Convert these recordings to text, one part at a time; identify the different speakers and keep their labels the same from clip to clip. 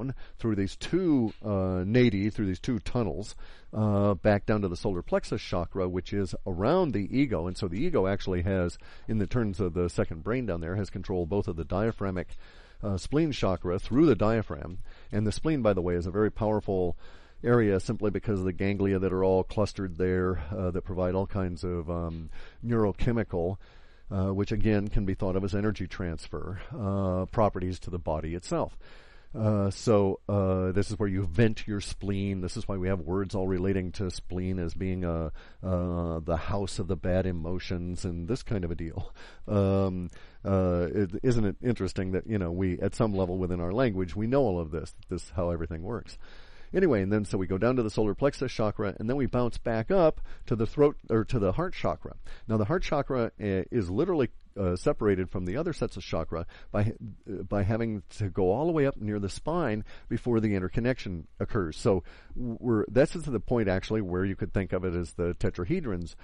Speaker 1: down through these two through these two tunnels, back down to the solar plexus chakra, which is around the ego. And so the ego actually has, in the terms of the second brain down there, has control both of the diaphragmic spleen chakra through the diaphragm. And the spleen, by the way, is a very powerful area simply because of the ganglia that are all clustered there, that provide all kinds of neurochemical, which again can be thought of as energy transfer properties to the body itself. So this is where you vent your spleen. This is why we have words all relating to spleen as being the house of the bad emotions and this kind of a deal. Isn't it interesting that, we, at some level within our language, we know all of this is how everything works. Anyway, and then so we go down to the solar plexus chakra, and then we bounce back up to the throat, or to the heart chakra. Now, the heart chakra is literally separated from the other sets of chakra by having to go all the way up near the spine before the interconnection occurs. So this is the point actually where you could think of it as the tetrahedrons,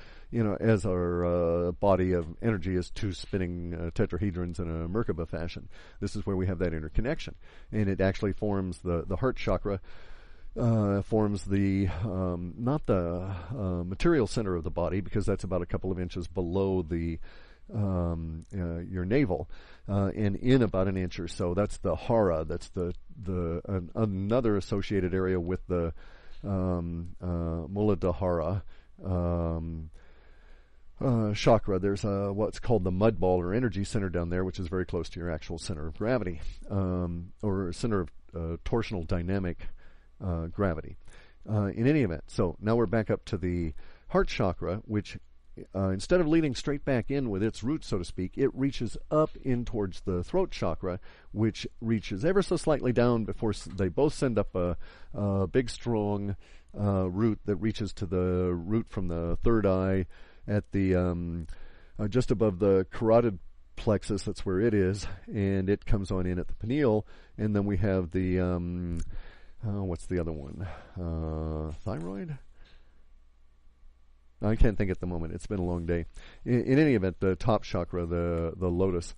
Speaker 1: as our body of energy is two spinning tetrahedrons in a Merkaba fashion. This is where we have that interconnection, and it actually forms the heart chakra. Forms the not the material center of the body, because that's about a couple of inches below the your navel, and in about an inch or so. That's the hara. That's another associated area with the Muladhara chakra. There's what's called the mud ball or energy center down there, which is very close to your actual center of gravity, or center of torsional dynamic gravity. In any event, so now we're back up to the heart chakra, which instead of leading straight back in with its roots, so to speak, it reaches up in towards the throat chakra, which reaches ever so slightly down before they both send up a big, strong root that reaches to the root from the third eye at the just above the carotid plexus. That's where it is, and it comes on in at the pineal, and then we have the what's the other one? Thyroid? I can't think at the moment. It's been a long day. In any event, the top chakra, the lotus,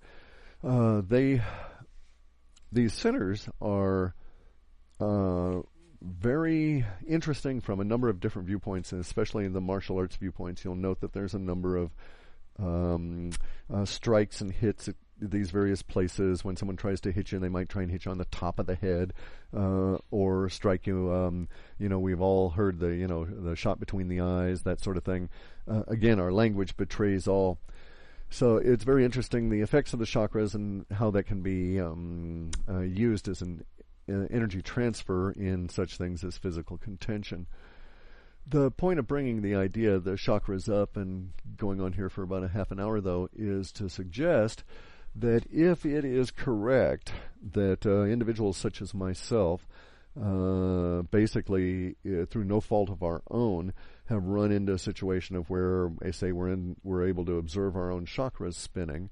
Speaker 1: these centers are very interesting from a number of different viewpoints, and especially in the martial arts viewpoints. You'll note that there's a number of strikes and hits at these various places. When someone tries to hit you, they might try and hit you on the top of the head, or strike you. We've all heard the shot between the eyes, that sort of thing. Again, our language betrays all. So it's very interesting, the effects of the chakras and how that can be used as an energy transfer in such things as physical contention. The point of bringing the idea of the chakras up and going on here for about a half an hour, though, is to suggest that if it is correct that individuals such as myself, basically through no fault of our own, have run into a situation of where, I say, we're able to observe our own chakras spinning,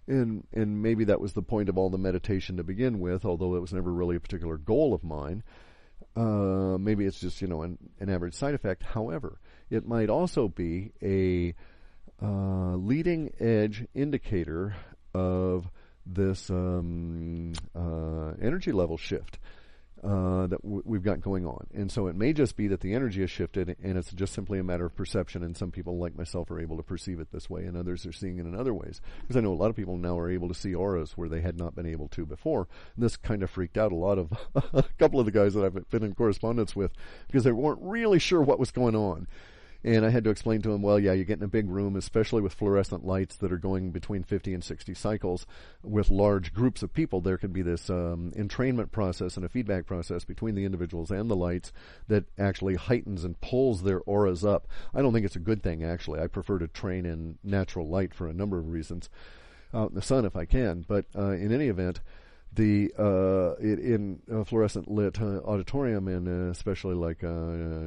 Speaker 1: and maybe that was the point of all the meditation to begin with, although it was never really a particular goal of mine. Maybe it's just an average side effect. However, it might also be a leading edge indicator of this energy level shift that we've got going on. And so it may just be that the energy has shifted, and it's just simply a matter of perception, and some people like myself are able to perceive it this way, and others are seeing it in other ways. Because I know a lot of people now are able to see auras where they had not been able to before. And this kind of freaked out a lot of a couple of the guys that I've been in correspondence with, because they weren't really sure what was going on. And I had to explain to him, well, yeah, you get in a big room, especially with fluorescent lights that are going between 50 and 60 cycles with large groups of people. There can be this entrainment process and a feedback process between the individuals and the lights that actually heightens and pulls their auras up. I don't think it's a good thing, actually. I prefer to train in natural light for a number of reasons, out in the sun if I can. But in any event, in fluorescent lit auditorium, and especially like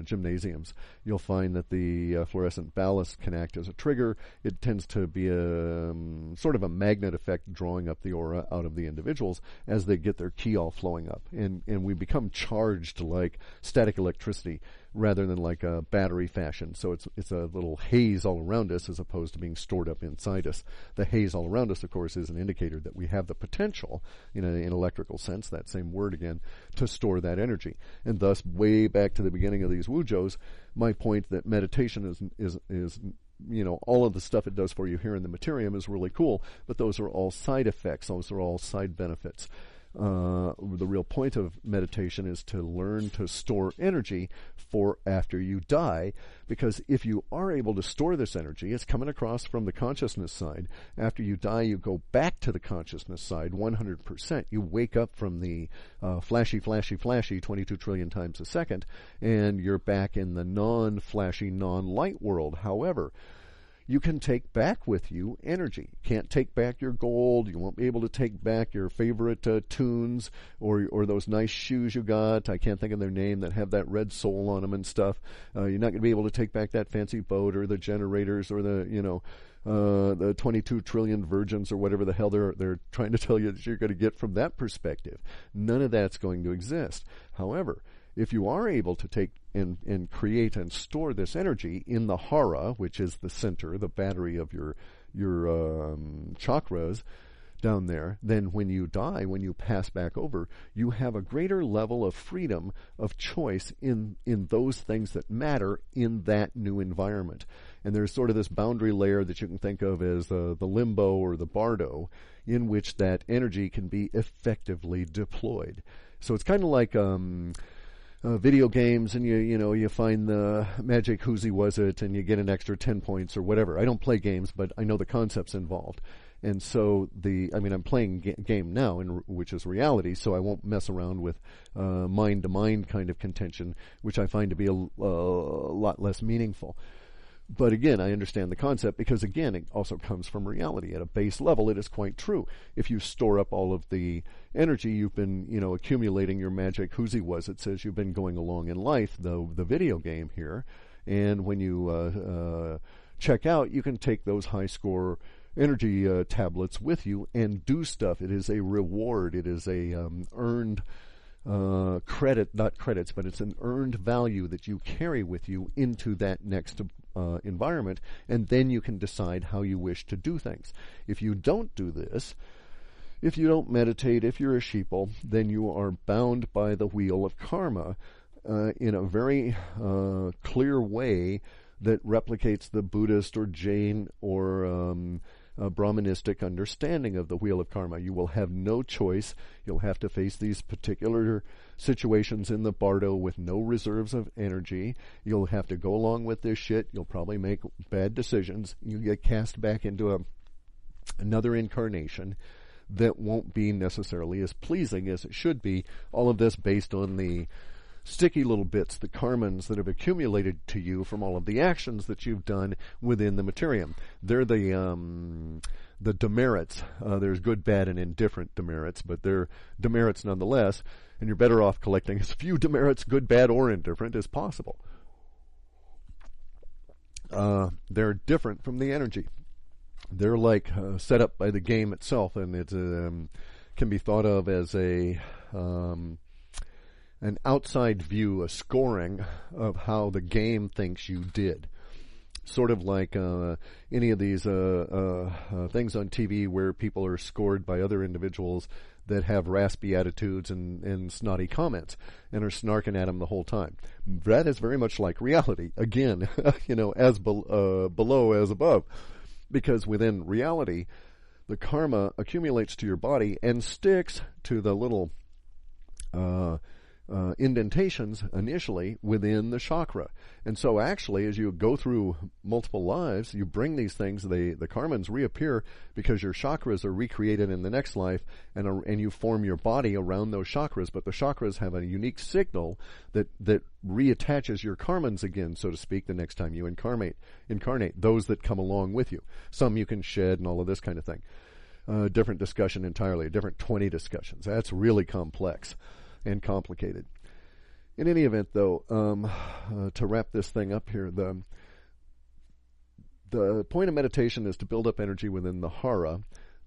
Speaker 1: gymnasiums, you'll find that the fluorescent ballast can act as a trigger. It tends to be a sort of a magnet effect, drawing up the aura out of the individuals as they get their ki all flowing up, and we become charged like static electricity rather than like a battery fashion. So it's a little haze all around us as opposed to being stored up inside us. The haze all around us, of course, is an indicator that we have the potential, in an electrical sense, that same word again, to store that energy. And thus, way back to the beginning of these Wujos, my point that meditation is all of the stuff it does for you here in the Materium is really cool, but those are all side effects. Those are all side benefits. The real point of meditation is to learn to store energy for after you die, because if you are able to store this energy, it's coming across from the consciousness side. After you die, you go back to the consciousness side 100%. You wake up from the flashy 22 trillion times a second, and you're back in the non-flashy, non-light world. However, you can take back with you energy. You can't take back your gold. You won't be able to take back your favorite tunes or those nice shoes you got. I can't think of their name that have that red sole on them and stuff. You're not going to be able to take back that fancy boat or the generators or the 22 trillion virgins or whatever the hell they're trying to tell you that you're going to get from that perspective. None of that's going to exist. However, if you are able to take and create and store this energy in the hara, which is the center, the battery of your chakras down there, then when you die, when you pass back over, you have a greater level of freedom of choice in those things that matter in that new environment. And there's sort of this boundary layer that you can think of as the limbo or the bardo, in which that energy can be effectively deployed. So it's kind of like video games, and you find the magic whoozy was it, and you get an extra 10 points or whatever. I don't play games, but I know the concepts involved. And so I'm playing game now, which is reality, so I won't mess around with mind-to-mind kind of contention, which I find to be a lot less meaningful. But again, I understand the concept because, again, it also comes from reality. At a base level, it is quite true. If you store up all of the energy you've been, accumulating, your magic whoozy was, it says you've been going along in life, the video game here, and when you check out, you can take those high score energy tablets with you and do stuff. It is a reward. It is a earned credit, not credits, but it's an earned value that you carry with you into that next environment, and then you can decide how you wish to do things. If you don't do this, if you don't meditate, if you're a sheeple, then you are bound by the wheel of karma in a very clear way that replicates the Buddhist or Jain or Brahmanistic understanding of the wheel of karma. You will have no choice. You'll have to face these particular situations in the bardo with no reserves of energy. You'll have to go along with this shit. You'll probably make bad decisions. You get cast back into another incarnation that won't be necessarily as pleasing as it should be. All of this based on the sticky little bits, the karmans that have accumulated to you from all of the actions that you've done within the Materium. They're the demerits. There's good, bad, and indifferent demerits, but they're demerits nonetheless, and you're better off collecting as few demerits, good, bad, or indifferent, as possible. They're different from the energy. They're like set up by the game itself, and it can be thought of as an outside view, a scoring of how the game thinks you did. Sort of like any of these things on TV where people are scored by other individuals that have raspy attitudes and snotty comments and are snarking at them the whole time. That is very much like reality. Again, as below as above. Because within reality, the karma accumulates to your body and sticks to the little indentations initially within the chakra. And so actually, as you go through multiple lives, you bring these things, the karmans reappear because your chakras are recreated in the next life, and you form your body around those chakras. But the chakras have a unique signal that reattaches your karmans again, so to speak, the next time you incarnate those that come along with you. Some you can shed and all of this kind of thing. Different discussion entirely, different 20 discussions. That's really complex and complicated. In any event, though, to wrap this thing up here, the point of meditation is to build up energy within the hara.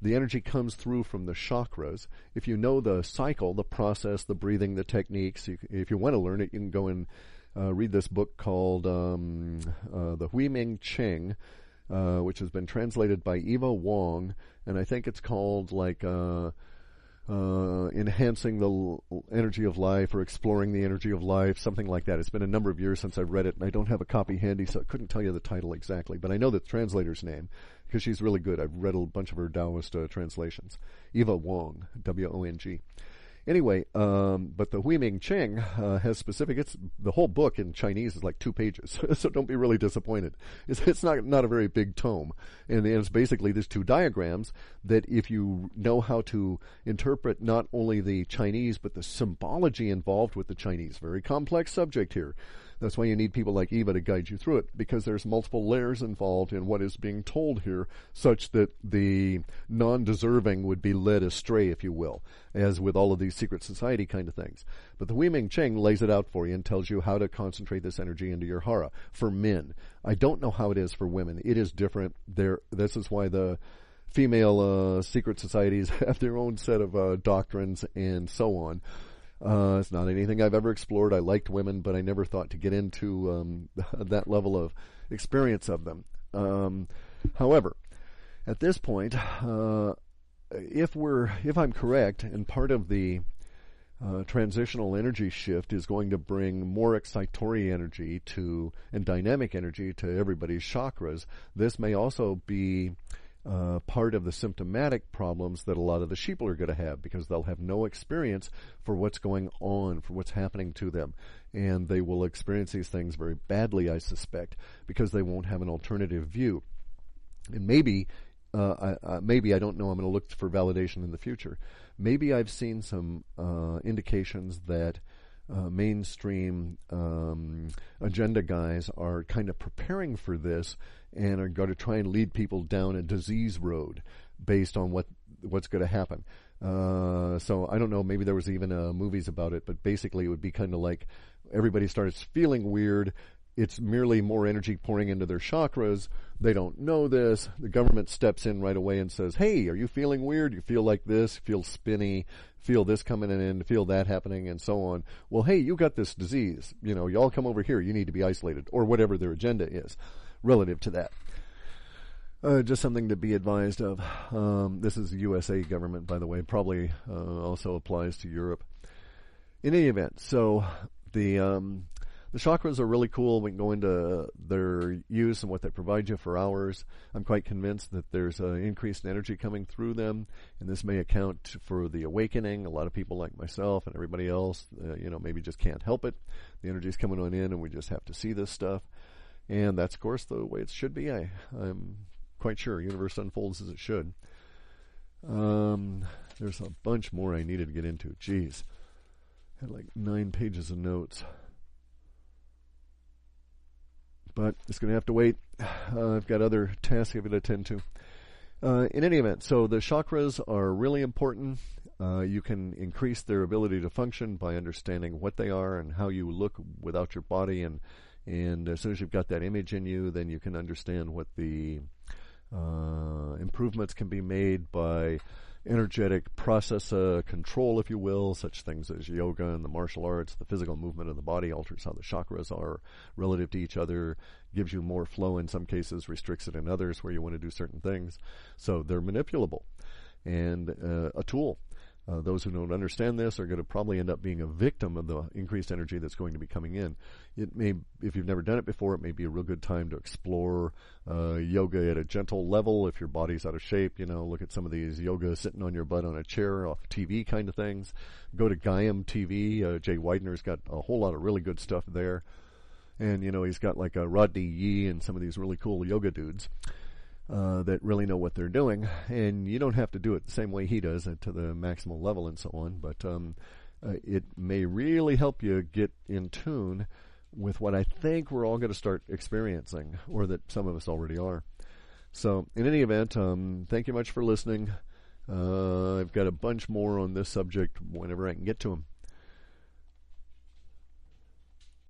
Speaker 1: The energy comes through from the chakras. If you know the cycle, the process, the breathing, the techniques, if you want to learn it, you can go and read this book called The Huiming Ching, which has been translated by Eva Wong, and I think it's called like enhancing the energy of life or exploring the energy of life, something like that. It's been a number of years since I've read it, and I don't have a copy handy, so I couldn't tell you the title exactly, but I know the translator's name because she's really good. I've read a bunch of her Taoist translations. Eva Wong, W-O-N-G. Anyway, but the Huiming Ching has specific. It's the whole book in Chinese is like 2 pages, so don't be really disappointed. It's not a very big tome, and it's basically there's 2 diagrams that if you know how to interpret not only the Chinese but the symbology involved with the Chinese, very complex subject here. That's why you need people like Eva to guide you through it, because there's multiple layers involved in what is being told here, such that the non-deserving would be led astray, if you will, as with all of these secret society kind of things. But the Huiming Ching lays it out for you and tells you how to concentrate this energy into your hara for men. I don't know how it is for women. It is different. This is why the female secret societies have their own set of doctrines and so on. It's not anything I've ever explored. I liked women, but I never thought to get into that level of experience of them. However, at this point, if I'm correct, and part of the transitional energy shift is going to bring more excitatory energy and dynamic energy to everybody's chakras, this may also be part of the symptomatic problems that a lot of the sheeple are going to have, because they'll have no experience for what's going on, for what's happening to them. And they will experience these things very badly, I suspect, because they won't have an alternative view. And maybe, I don't know, I'm going to look for validation in the future. Maybe I've seen some indications that mainstream agenda guys are kind of preparing for this and are going to try and lead people down a disease road based on what's going to happen. So I don't know, maybe there was even movies about it, but basically it would be kind of like everybody starts feeling weird. It's merely more energy pouring into their chakras. They don't know this. The government steps in right away and says, hey, are you feeling weird? You feel like this, feel spinny, feel this coming in, feel that happening, and so on. Well, hey, you got this disease. Y'all come over here. You need to be isolated, or whatever their agenda is relative to that. Just something to be advised of. This is the USA government, by the way. Probably also applies to Europe. In any event, so the chakras are really cool. We can go into their use and what they provide you for hours. I'm quite convinced that there's increased energy coming through them, and this may account for the awakening. A lot of people like myself and everybody else, maybe just can't help it. The energy's coming on in, and we just have to see this stuff. And that's, of course, the way it should be. I'm quite sure. Universe unfolds as it should. There's a bunch more I needed to get into. Jeez. I had like 9 pages of notes. But it's going to have to wait. I've got other tasks I've got to attend to. In any event, so the chakras are really important. You can increase their ability to function by understanding what they are and how you look without your body. And as soon as you've got that image in you, then you can understand what the improvements can be made by energetic process control, if you will, such things as yoga and the martial arts. The physical movement of the body alters how the chakras are relative to each other, gives you more flow in some cases, restricts it in others where you want to do certain things. So they're manipulable and a tool. Those who don't understand this are going to probably end up being a victim of the increased energy that's going to be coming in. It may, if you've never done it before, it may be a real good time to explore yoga at a gentle level. If your body's out of shape, look at some of these yoga sitting on your butt on a chair off TV kind of things. Go to Gaiam TV. Jay Widener's got a whole lot of really good stuff there. And, he's got like a Rodney Yee and some of these really cool yoga dudes that really know what they're doing. And you don't have to do it the same way he does to the maximal level and so on. But it may really help you get in tune with what I think we're all going to start experiencing, or that some of us already are. So in any event, thank you much for listening. I've got a bunch more on this subject whenever I can get to them.